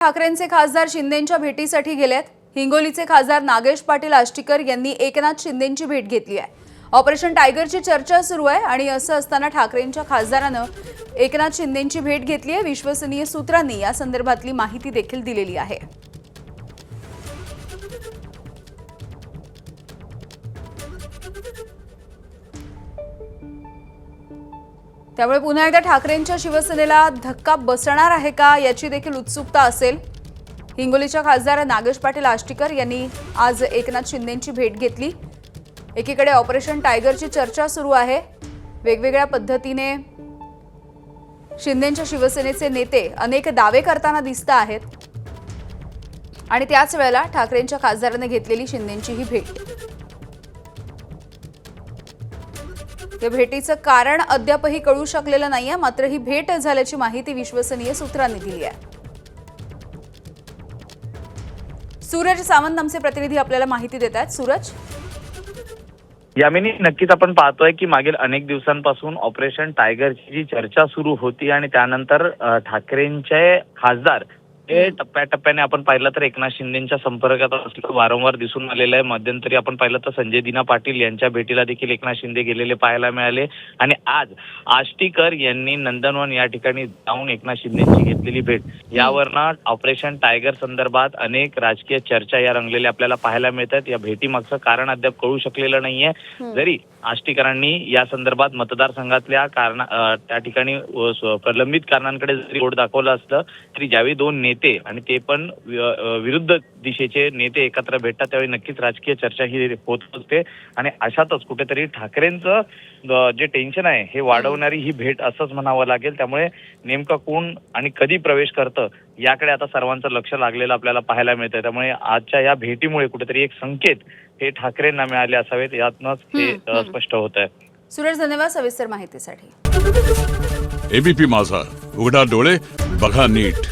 ठाकरेंचे खासदार शिंदेंच्या भेटीसाठी गेलेत। हिंगोलीचे खासदार नागेश पाटील आष्टीकर यांनी एकनाथ शिंदेंची भेट घेतली आहे। ऑपरेशन टायगरची चर्चा सुरू आहे आणि असं असताना ठाकरेंच्या खासदारानं एकनाथ शिंदेंची भेट घेतली आहे। विश्वसनीय सूत्रांनी या संदर्भातली माहिती देखील दिलेली आहे। त्यामुळे पुन्हा एकदा ठाकरेंच्या शिवसेनेला धक्का बसणार आहे का याची देखील उत्सुकता असेल। हिंगोलीच्या खासदार नागेश पाटील आष्टीकर यांनी आज एकनाथ शिंदेंची भेट घेतली। एकीकडे ऑपरेशन टायगरची चर्चा सुरू आहे। वेगवेगळ्या पद्धतीने शिंदेंच्या शिवसेनेचे नेते अनेक दावे करताना दिसत आहेत आणि त्याच वेळेला ठाकरेंच्या खासदाराने घेतलेली शिंदेंची ही भेट। या भेटीचं कारण अद्यापही कळू शकलेलं नाहीये, मात्र ही भेट झाल्याची माहिती विश्वसनीय सूत्रांनी दिली आहे। सूरज सावंत आमचे प्रतिनिधी आपल्याला माहिती देत आहेत। सूरज, यामिनी, नक्कीच आपण पाहतोय की मागील अनेक दिवसांपासून ऑपरेशन टायगरची जी चर्चा सुरू होती आणि त्यानंतर ठाकरेंचे खासदार हे टप्प्याटप्प्याने आपण पाहिलं तर एकनाथ शिंदेंच्या संपर्कात असलेलं वारंवार दिसून आलेलं आहे। मध्यंतरी आपण पाहिलं तर संजय दिना पाटील यांच्या भेटीला देखील एकनाथ शिंदे गेलेले पाहायला मिळाले आणि आज आष्टीकर यांनी नंदनवन या ठिकाणी जाऊन एकनाथ शिंदेंची घेतलेली भेट, यावरनं ऑपरेशन टायगर संदर्भात अनेक राजकीय चर्चा या रंगलेल्या आपल्याला पाहायला मिळतात। या भेटीमागचं कारण अद्याप कळू शकलेलं नाहीये। जरी आष्टीकरांनी या संदर्भात मतदारसंघातल्या त्या ठिकाणी प्रलंबित कारणांकडे जरी बोट दाखवलं असलं तरी ज्यावेळी दोन नेते आणि ते पण विरुद्ध दिशेचे नेते एकत्र भेटतात त्यावेळी नक्कीच राजकीय चर्चा ही होत असते आणि अशातच कुठेतरी ठाकरेंचं जे टेन्शन आहे हे वाढवणारी ही भेट असंच म्हणावं लागेल। त्यामुळे नेमकं कोण आणि कधी प्रवेश करतं याकडे आता सर्वांचं लक्ष लागलेलं आपल्याला पाहायला मिळतंय। त्यामुळे आजच्या या भेटीमुळे कुठेतरी एक संकेत हे ठाकरेंना मिळाले असावेत, यातनंच हे स्पष्ट होत आहे। सूरज, धन्यवाद सविस्तर माहितीसाठी। एबीपी माझा, उघडा डोळे बघा नीट।